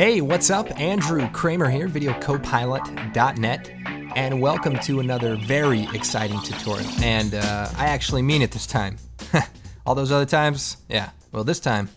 Hey, what's up? Andrew Kramer here, videocopilot.net, and welcome to another very exciting tutorial. And I actually mean it this time. All those other times, yeah, well this time,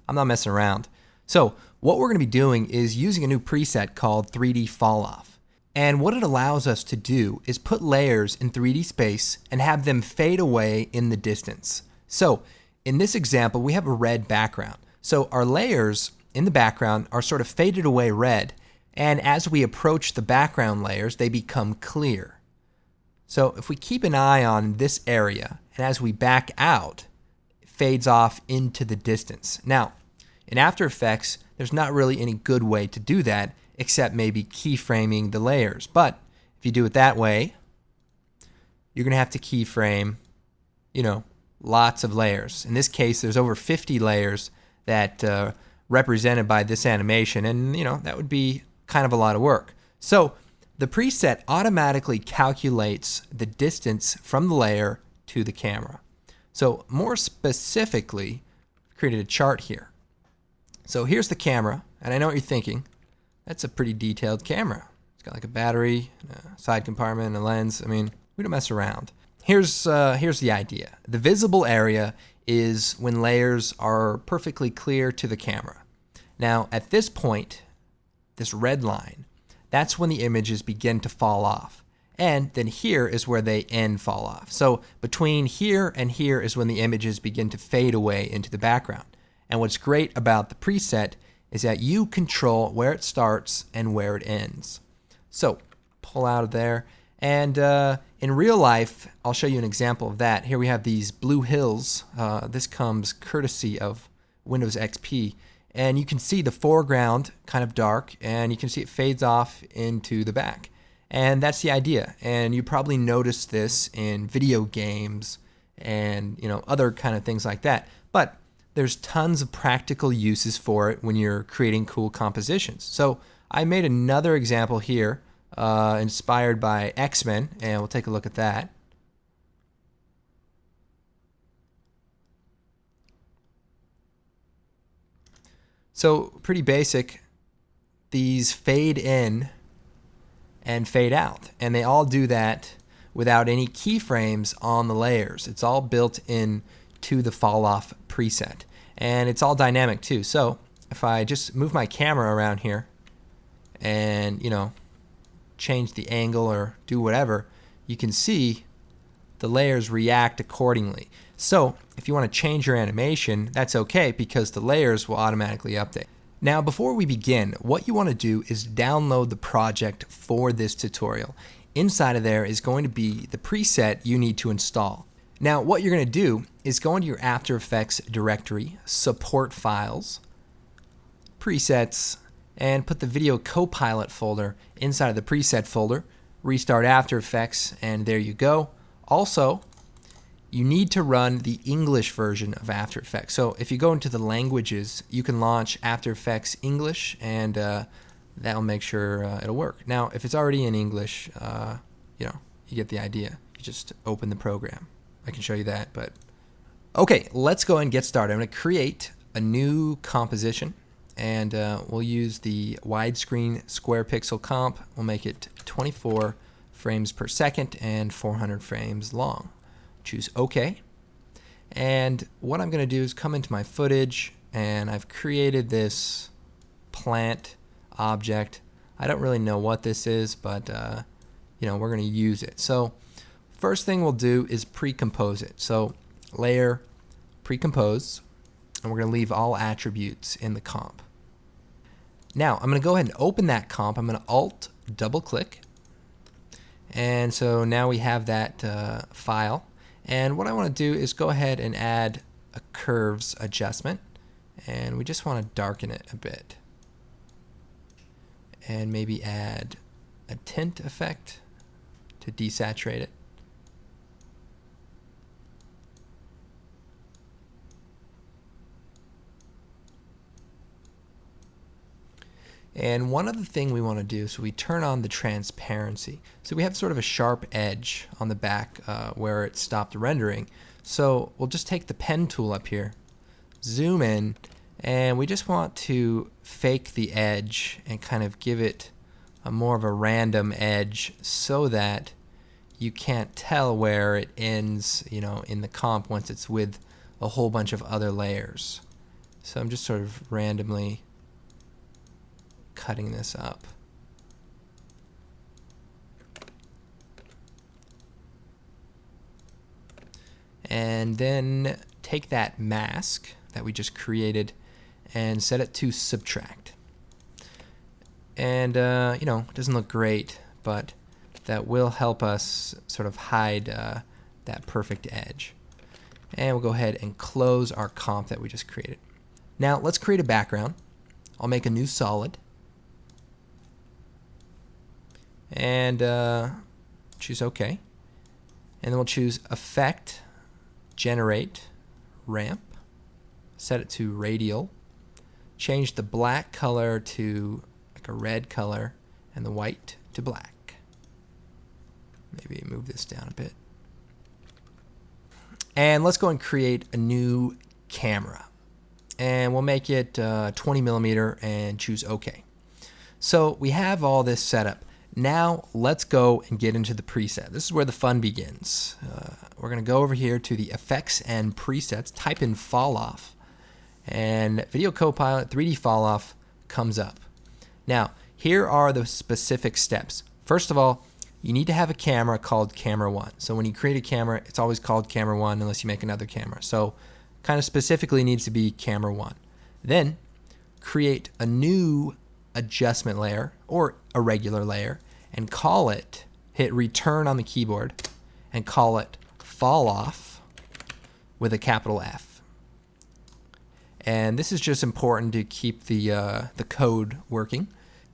I'm not messing around. So what we're going to be doing is using a new preset called 3D Falloff. And what it allows us to do is put layers in 3D space and have them fade away in the distance. So in this example, we have a red background. So our layers in the background are sort of faded away red, and as we approach the background layers, they become clear. So if we keep an eye on this area, and as we back out, it fades off into the distance. Now, in After Effects, there's not really any good way to do that, except maybe keyframing the layers. But if you do it that way, you're going to have to keyframe, lots of layers. In this case, there's over 50 layers that represented by this animation, and that would be kind of a lot of work. So the preset automatically calculates the distance from the layer to the camera. So more specifically, I've created a chart here. So here's the camera, and I know what you're thinking. That's a pretty detailed camera. It's got like a battery, a side compartment, and a lens. I mean, we don't mess around. Here's the idea. The visible area is when layers are perfectly clear to the camera. Now, at this point, this red line, that's when the images begin to fall off. And then here is where they end fall off. So between here and here is when the images begin to fade away into the background. And what's great about the preset is that you control where it starts and where it ends. So pull out of there. And in real life, I'll show you an example of that. Here we have these blue hills. This comes courtesy of Windows XP. And you can see the foreground kind of dark, and you can see it fades off into the back. And that's the idea. And you probably noticed this in video games and other kind of things like that. But there's tons of practical uses for it when you're creating cool compositions. So I made another example here. Inspired by X-Men, and we'll take a look at that. So pretty basic. These fade in and fade out, and they all do that without any keyframes on the layers. It's all built in to the Falloff preset, and it's all dynamic too. So if I just move my camera around here and change the angle or do whatever, you can see the layers react accordingly. So if you want to change your animation, that's okay because the layers will automatically update. Now before we begin, what you want to do is download the project for this tutorial. Inside of there is going to be the preset you need to install. Now what you're going to do is go into your After Effects directory, Support Files, Presets, and put the Video Copilot folder inside of the preset folder, restart After Effects, and there you go. Also, you need to run the English version of After Effects. So if you go into the languages, you can launch After Effects English, and that'll make sure it'll work. Now, if it's already in English, you get the idea. You just open the program. I can show you that, but okay, let's go and get started. I'm going to create a new composition. And we'll use the widescreen square pixel comp. We'll make it 24 frames per second and 400 frames long. Choose OK. And what I'm going to do is come into my footage, and I've created this plant object. I don't really know what this is, but we're going to use it. So first thing we'll do is pre-compose it. So layer, pre-compose. And we're going to leave all attributes in the comp. Now, I'm going to go ahead and open that comp. I'm going to Alt double click. And so now we have that file. And what I want to do is go ahead and add a curves adjustment. And we just want to darken it a bit. And maybe add a tint effect to desaturate it. And one other thing we want to do is we turn on the transparency. So we have sort of a sharp edge on the back where it stopped rendering. So we'll just take the pen tool up here, zoom in, And we just want to fake the edge and kind of give it a more of a random edge so that you can't tell where it ends, you know, in the comp once it's with a whole bunch of other layers. So I'm just sort of randomly cutting this up. And then take that mask that we just created and set it to subtract. And you know, it doesn't look great, but that will help us sort of hide that perfect edge. And we'll go ahead and close our comp that we just created. Now let's create a background. I'll make a new solid and choose OK. And then we'll choose Effect, Generate, Ramp, set it to Radial, change the black color to like a red color and the white to black. Maybe move this down a bit. And let's go and create a new camera. And we'll make it 20 millimeter and choose OK. So we have all this set up. Now let's go and get into the preset. This is where the fun begins. We're going to go over here to the Effects and Presets, type in Falloff, and Video Copilot 3D Falloff comes up. Now, here are the specific steps. First of all, you need to have a camera called Camera 1. So when you create a camera, it's always called Camera 1 unless you make another camera. So kind of specifically needs to be Camera 1. Then create a new adjustment layer or a regular layer and call it, hit return on the keyboard and call it Falloff with a capital F. And this is just important to keep the code working.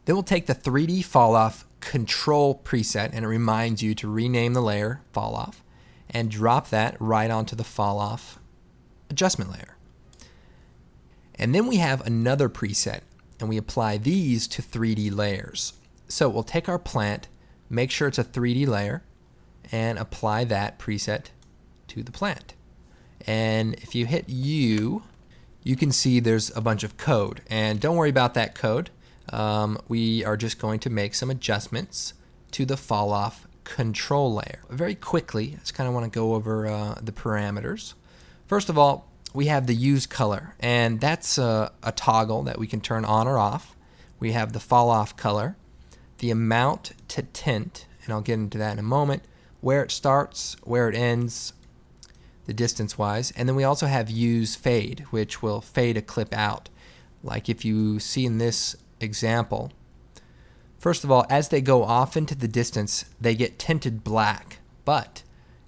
Then we'll take the 3D Falloff control preset, and it reminds you to rename the layer Falloff and drop that right onto the Falloff adjustment layer. And then we have another preset, and we apply these to 3D layers. So we'll take our plant, make sure it's a 3D layer, and apply that preset to the plant. And if you hit U, you can see there's a bunch of code. And don't worry about that code. We are just going to make some adjustments to the Falloff control layer. Very quickly, I just kind of want to go over the parameters. First of all, we have the use color, and that's a toggle that we can turn on or off. We have the Falloff color, the amount to tint, and I'll get into that in a moment, where it starts, where it ends, the distance wise, and then we also have use fade, which will fade a clip out. Like if you see in this example, first of all, as they go off into the distance, they get tinted black, but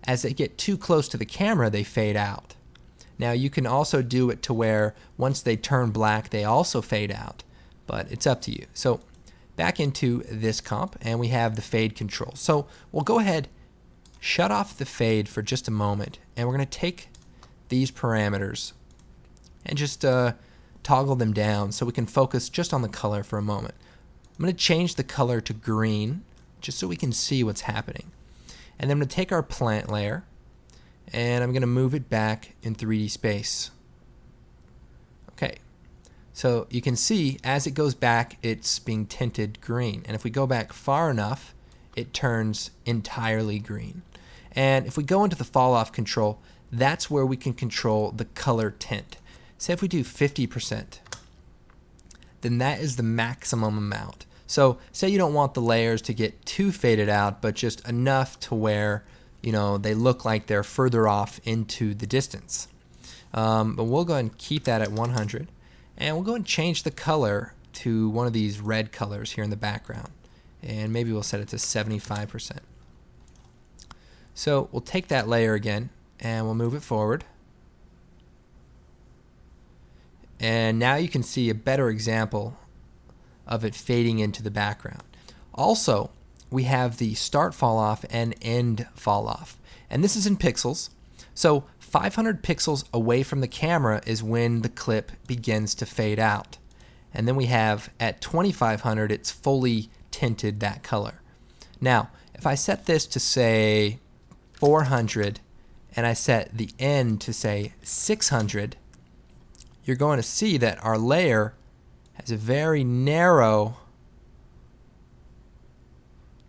as they get too close to the camera, they fade out. Now you can also do it to where once they turn black, they also fade out, but it's up to you. So back into this comp, and we have the fade control. So we'll go ahead, shut off the fade for just a moment, and we're going to take these parameters and just toggle them down so we can focus just on the color for a moment. I'm going to change the color to green just so we can see what's happening. And then I'm going to take our plant layer and I'm going to move it back in 3D space. Okay, so you can see as it goes back, it's being tinted green. And if we go back far enough, it turns entirely green. And if we go into the Falloff control, that's where we can control the color tint. Say if we do 50%, then that is the maximum amount. So say you don't want the layers to get too faded out, but just enough to where, you know, they look like they're further off into the distance. But we'll go ahead and keep that at 100, and we'll go and change the color to one of these red colors here in the background, and maybe we'll set it to 75%. So we'll take that layer again and we'll move it forward. And now you can see a better example of it fading into the background. Also, we have the start Falloff and end Falloff. And this is in pixels. So 500 pixels away from the camera is when the clip begins to fade out. And then we have at 2500, it's fully tinted that color. Now, if I set this to say 400 and I set the end to say 600, you're going to see that our layer has a very narrow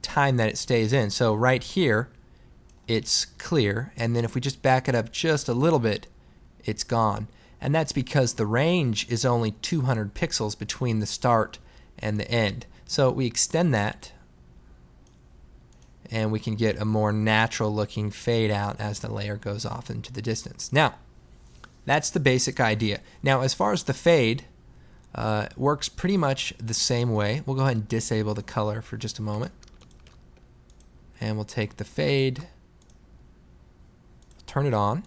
time that it stays in. So right here, it's clear, and then if we just back it up just a little bit, it's gone. And that's because the range is only 200 pixels between the start and the end. So we extend that, and we can get a more natural looking fade out as the layer goes off into the distance. Now, that's the basic idea. Now, as far as the fade, works pretty much the same way. We'll go ahead and disable the color for just a moment. And we'll take the fade, turn it on,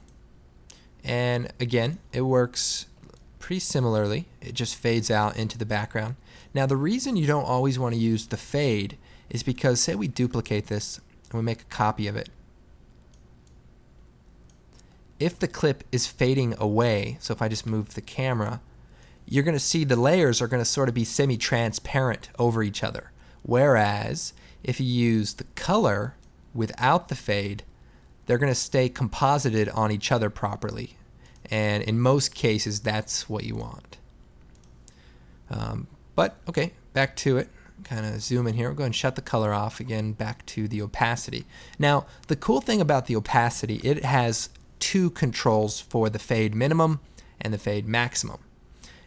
and again, it works pretty similarly. It just fades out into the background. Now, the reason you don't always want to use the fade is because, say we duplicate this and we make a copy of it. If the clip is fading away, so if I just move the camera, you're going to see the layers are going to sort of be semi-transparent over each other. Whereas if you use the color without the fade, they're going to stay composited on each other properly. And in most cases, that's what you want. But okay, back to it. Kind of zoom in here. We'll go ahead and shut the color off. Again, back to the opacity. Now, the cool thing about the opacity, it has two controls for the fade minimum and the fade maximum.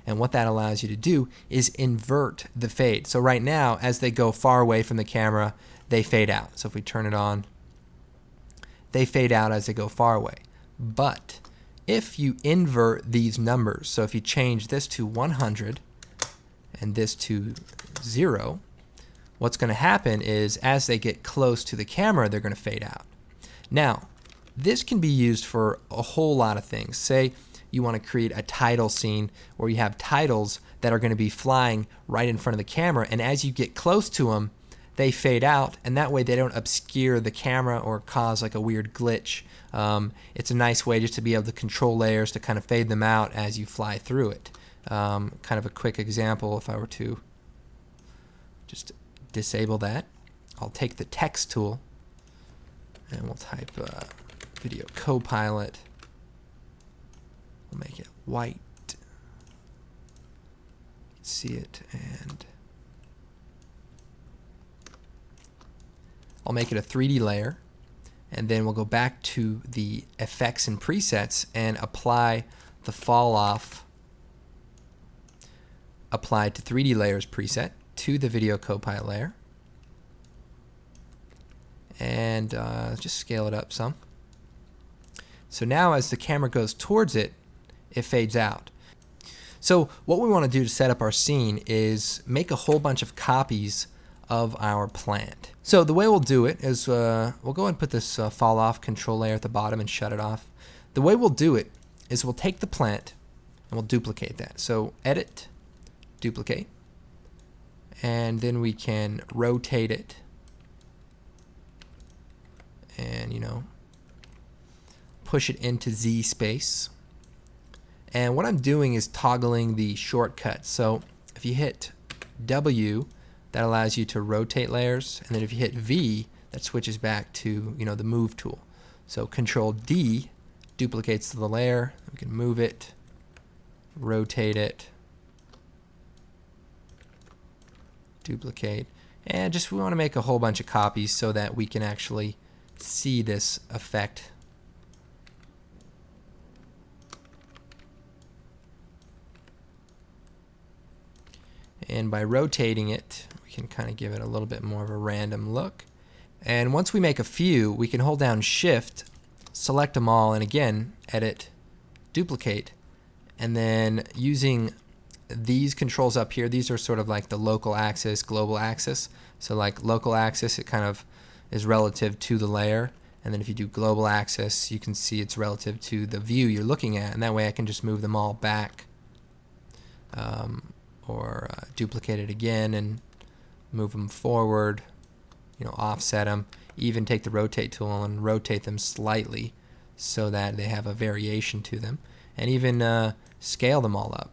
And what that allows you to do is invert the fade. So right now, as they go far away from the camera, they fade out. So if we turn it on, they fade out as they go far away. But if you invert these numbers, so if you change this to 100 and this to 0, what's going to happen is as they get close to the camera, they're going to fade out. Now, this can be used for a whole lot of things. Say you want to create a title scene where you have titles that are going to be flying right in front of the camera, and as you get close to them, they fade out, and that way they don't obscure the camera or cause like a weird glitch. It's a nice way just to be able to control layers to kind of fade them out as you fly through it. Kind of a quick example, if I were to just disable that, I'll take the text tool and we'll type Video Copilot. We'll make it white. See it, and I'll make it a 3D layer, and then we'll go back to the effects and presets and apply the Falloff applied to 3D layers preset to the Video Copilot layer, and just scale it up some. So now as the camera goes towards it, it fades out. So what we want to do to set up our scene is make a whole bunch of copies of our plant. So the way we'll do it is we'll go and put this Falloff control layer at the bottom and shut it off. The way we'll do it is we'll take the plant and we'll duplicate that. So edit, duplicate, and then we can rotate it and, you know, push it into Z space. And what I'm doing is toggling the shortcut. So if you hit W, that allows you to rotate layers, and then if you hit V, that switches back to, you know, the move tool. So Control D duplicates the layer. We can move it, rotate it, duplicate, and just we want to make a whole bunch of copies so that we can actually see this effect. And by rotating it, we can kind of give it a little bit more of a random look. And once we make a few, we can hold down Shift, select them all, and again, edit, duplicate. And then using these controls up here, these are sort of like the local axis, global axis. So like local axis, it kind of is relative to the layer. And then if you do global axis, you can see it's relative to the view you're looking at. And that way I can just move them all back. Or duplicate it again and move them forward, you know, offset them, even take the rotate tool and rotate them slightly so that they have a variation to them, and even scale them all up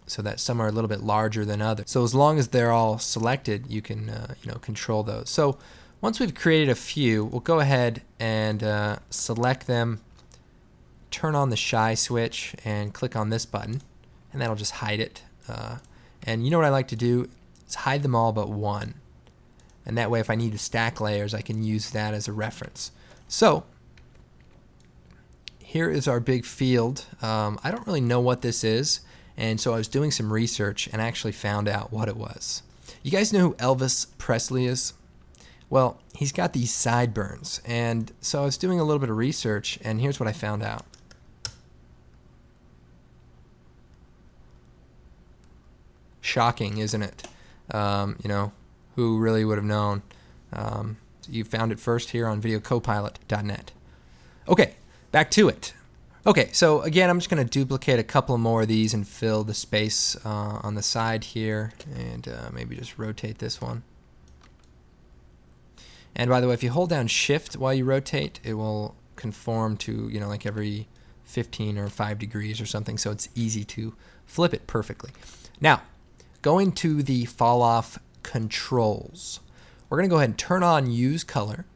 so that some are a little bit larger than others. So as long as they're all selected, you can you know, control those. So once we've created a few, we'll go ahead and select them, turn on the shy switch and click on this button, and that'll just hide it. And you know what I like to do is hide them all but one. And that way if I need to stack layers, I can use that as a reference. So here is our big field. I don't really know what this is, and so I was doing some research and actually found out what it was. You guys know who Elvis Presley is? Well, he's got these sideburns, and so I was doing a little bit of research, and here's what I found out. Shocking, isn't it? You know, who really would have known? You found it first here on videocopilot.net. Okay, back to it. Okay, so again, I'm just going to duplicate a couple more of these and fill the space on the side here, and maybe just rotate this one. And by the way, if you hold down Shift while you rotate, it will conform to, you know, like every 15 or 5 degrees or something, so it's easy to flip it perfectly. Now, going to the Falloff controls. We're going to go ahead and turn on Use Color,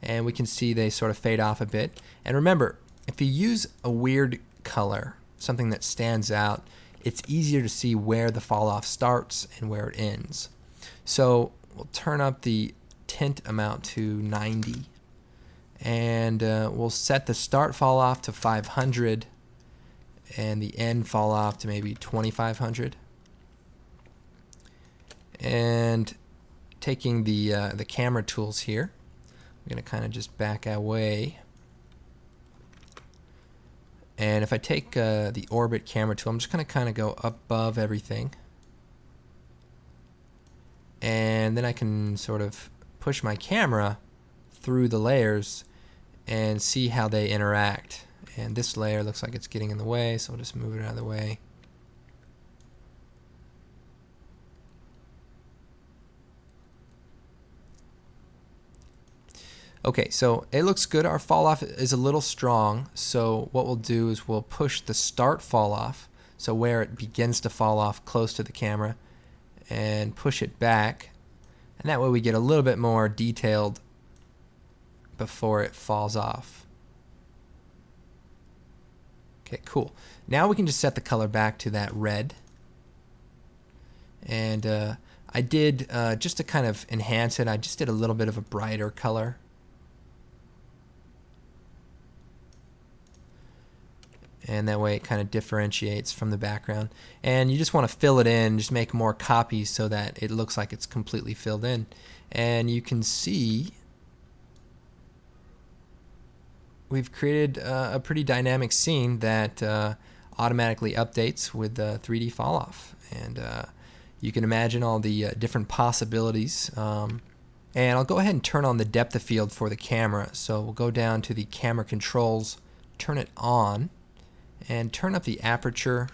and we can see they sort of fade off a bit. And remember, if you use a weird color, something that stands out, it's easier to see where the Falloff starts and where it ends. So we'll turn up the tint amount to 90, and we'll set the start Falloff to 500 and the end Falloff to maybe 2500. And taking the camera tools here, I'm going to kind of just back away. And if I take the orbit camera tool, I'm just going to kind of go above everything. And then I can sort of push my camera through the layers and see how they interact. And this layer looks like it's getting in the way, so I'll just move it out of the way. Okay, so it looks good. Our Falloff is a little strong, so what we'll do is we'll push the start Falloff, so where it begins to fall off close to the camera, and push it back, and that way we get a little bit more detailed before it falls off. Okay, cool. Now we can just set the color back to that red. And I did, just to kind of enhance it, I just did a little bit of a brighter color. And that way it kind of differentiates from the background. And you just want to fill it in, just make more copies so that it looks like it's completely filled in. And you can see we've created a pretty dynamic scene that automatically updates with 3D Falloff. And you can imagine all the different possibilities. And I'll go ahead and turn on the depth of field for the camera. So we'll go down to the camera controls, turn it on, and turn up the aperture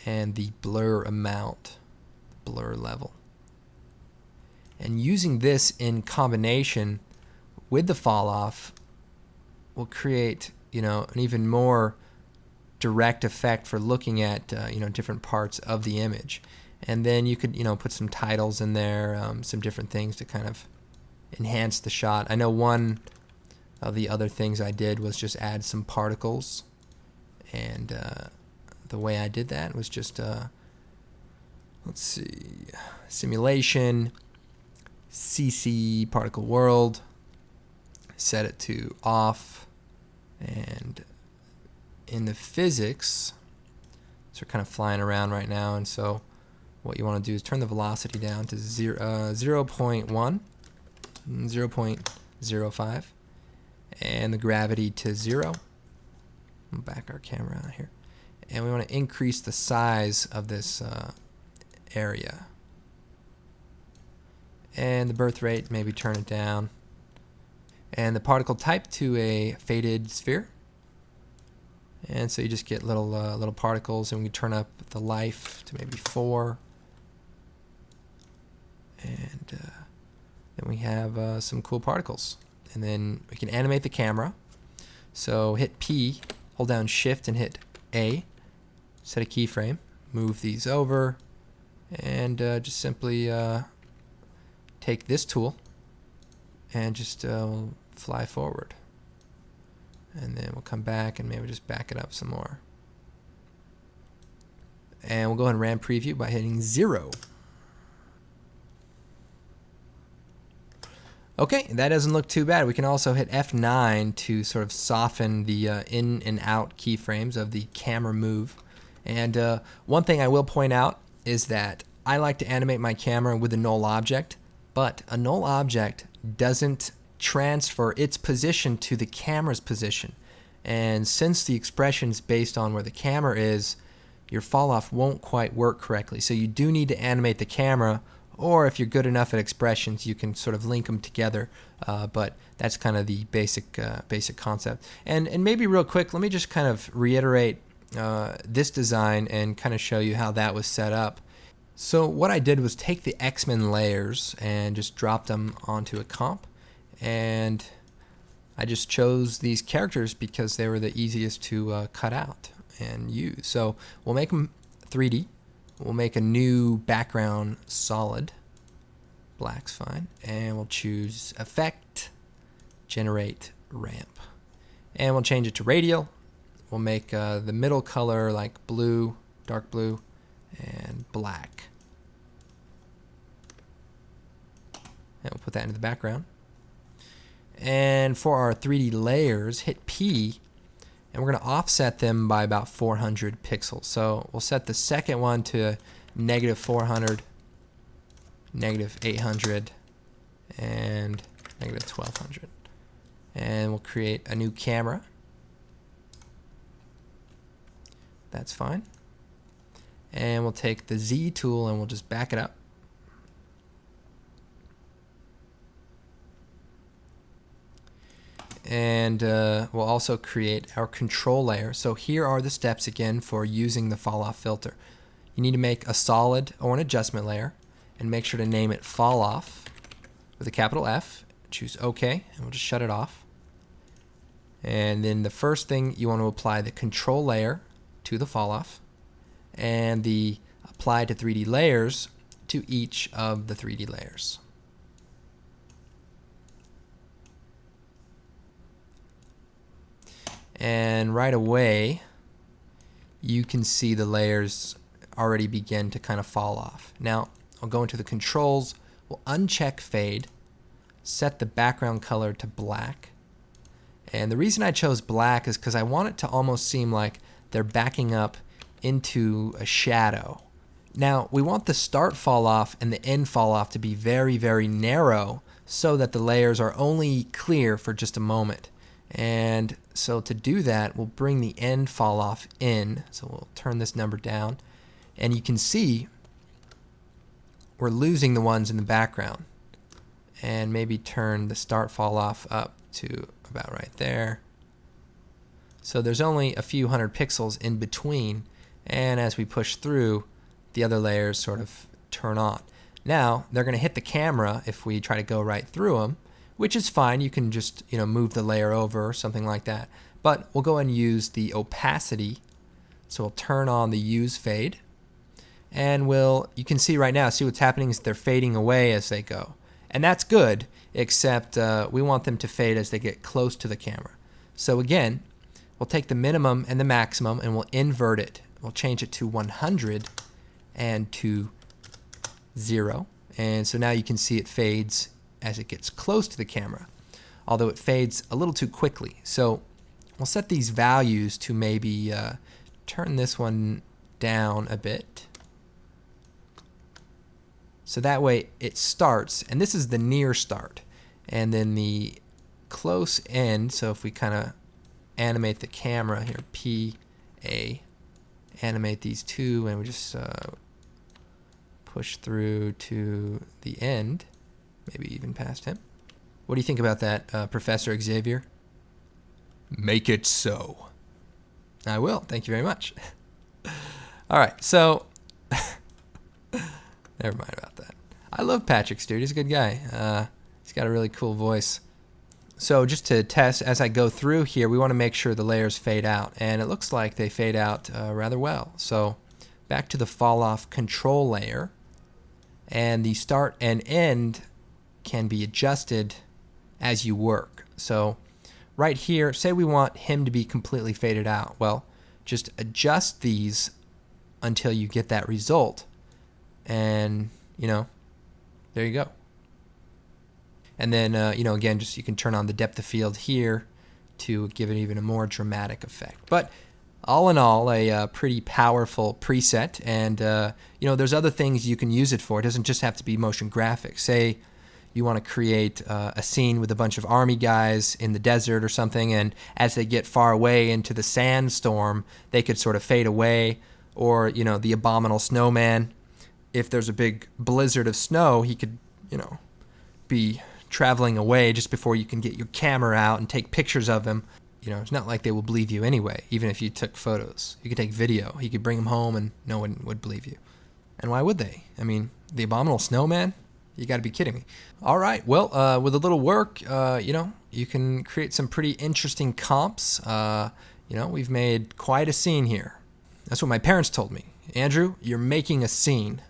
and the blur amount, blur level. And using this in combination with the Falloff will create, you know, an even more direct effect for looking at you know, different parts of the image. And then you could, you know, put some titles in there, some different things to kind of enhance the shot. I know one of the other things I did was just add some particles. And the way I did that was just, let's see, simulation, CC particle world, set it to off, and in the physics, so we're kind of flying around right now, and so what you want to do is turn the velocity down to 0.1, 0.05, and the gravity to 0. Back our camera out here, and we want to increase the size of this area, and the birth rate, maybe turn it down, and the particle type to a faded sphere. And so you just get little little particles, and we turn up the life to maybe 4, and then we have some cool particles. And then we can animate the camera, so hit P, hold down Shift and hit A, set a keyframe, move these over, and just simply take this tool and just fly forward. And then we'll come back and maybe just back it up some more. And we'll go ahead and RAM preview by hitting 0. Okay, that doesn't look too bad. We can also hit F9 to sort of soften the in and out keyframes of the camera move. And one thing I will point out is that I like to animate my camera with a null object, but a null object doesn't transfer its position to the camera's position. And since the expression is based on where the camera is, your falloff won't quite work correctly. So you do need to animate the camera, or if you're good enough at expressions, you can sort of link them together. But that's kind of the basic concept. And maybe real quick, let me just kind of reiterate this design and kind of show you how that was set up. So what I did was take the X-Men layers and just drop them onto a comp, and I just chose these characters because they were the easiest to cut out and use. So we'll make them 3D. We'll make a new background solid. Black's fine. And we'll choose Effect, Generate Ramp. And we'll change it to Radial. We'll make the middle color like blue, dark blue, and black. And we'll put that into the background. And for our 3D layers, hit P, and we're going to offset them by about 400 pixels. So we'll set the second one to -400, -800, and -1200. And we'll create a new camera. That's fine. And we'll take the Z tool and we'll just back it up. And we'll also create our control layer. So here are the steps again for using the Falloff filter. You need to make a solid or an adjustment layer and make sure to name it Falloff with a capital F. Choose OK, and we'll just shut it off. And then the first thing, you want to apply the control layer to the Falloff and the apply to 3D layers to each of the 3D layers. And right away, you can see the layers already begin to kind of fall off. Now, I'll go into the controls, we'll uncheck fade, set the background color to black. And the reason I chose black is because I want it to almost seem like they're backing up into a shadow. Now, we want the start fall off and the end fall off to be very, very narrow so that the layers are only clear for just a moment. And so to do that, we'll bring the end fall off in. So we'll turn this number down. And you can see we're losing the ones in the background. And maybe turn the start fall off up to about right there. So there's only a few hundred pixels in between. And as we push through, the other layers sort of turn on. Now, they're going to hit the camera if we try to go right through them, which is fine. You can just move the layer over or something like that. But we'll go and use the opacity. So we'll turn on the use fade. And you can see right now, see what's happening is they're fading away as they go. And that's good, except we want them to fade as they get close to the camera. So again, we'll take the minimum and the maximum and we'll invert it. We'll change it to 100 and to 0. And so now you can see it fades as it gets close to the camera, although it fades a little too quickly. So we'll set these values to maybe turn this one down a bit. So that way it starts, and this is the near start, and then the close end. So if we kind of animate the camera here, P, A, animate these two, and we just push through to the end. Maybe even past him. What do you think about that, Professor Xavier? Make it so. I will. Thank you very much. All right, so never mind about that. I love Patrick's dude. He's a good guy. He's got a really cool voice. So just to test, as I go through here, we want to make sure the layers fade out, and it looks like they fade out rather well. So back to the Falloff control layer, and the start and end can be adjusted as you work. So right here, say we want him to be completely faded out. Well, just adjust these until you get that result. And, you know, there you go. And then, you know, again, just you can turn on the depth of field here to give it even a more dramatic effect. But all in all, a pretty powerful preset. And, you know, there's other things you can use it for. It doesn't just have to be motion graphics. Say you want to create a scene with a bunch of army guys in the desert or something, and as they get far away into the sandstorm, they could sort of fade away. Or, you know, the abominable snowman. If there's a big blizzard of snow, he could, you know, be traveling away just before you can get your camera out and take pictures of him. You know, it's not like they will believe you anyway, even if you took photos. You could take video. You could bring him home and no one would believe you. And why would they? I mean, the abominable snowman? You got to be kidding me. All right, well, with a little work, you know, you can create some pretty interesting comps. You know, we've made quite a scene here. That's what my parents told me. Andrew, you're making a scene.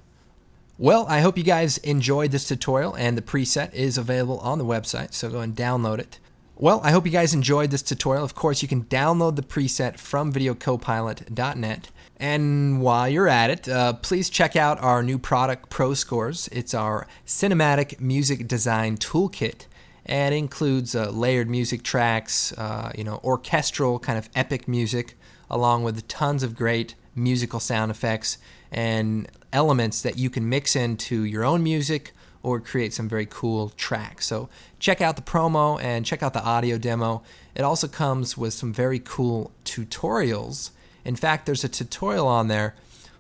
Well, I hope you guys enjoyed this tutorial, and the preset is available on the website, so go and download it. Well, I hope you guys enjoyed this tutorial. Of course, you can download the preset from videocopilot.net. And while you're at it, please check out our new product, ProScores. It's our cinematic music design toolkit, and it includes layered music tracks, you know, orchestral kind of epic music, along with tons of great musical sound effects and elements that you can mix into your own music or create some very cool tracks. So check out the promo and check out the audio demo. It also comes with some very cool tutorials. In fact, there's a tutorial on there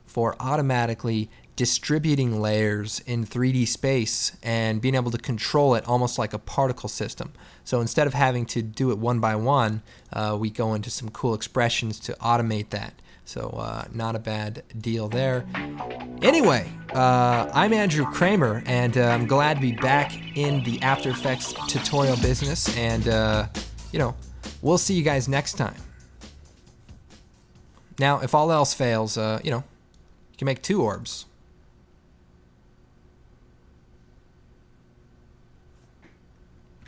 for automatically distributing layers in 3D space and being able to control it almost like a particle system. So instead of having to do it one by one, we go into some cool expressions to automate that. So not a bad deal there. Anyway, I'm Andrew Kramer, and I'm glad to be back in the After Effects tutorial business. And, you know, we'll see you guys next time. Now, if all else fails, you know, you can make 2 orbs.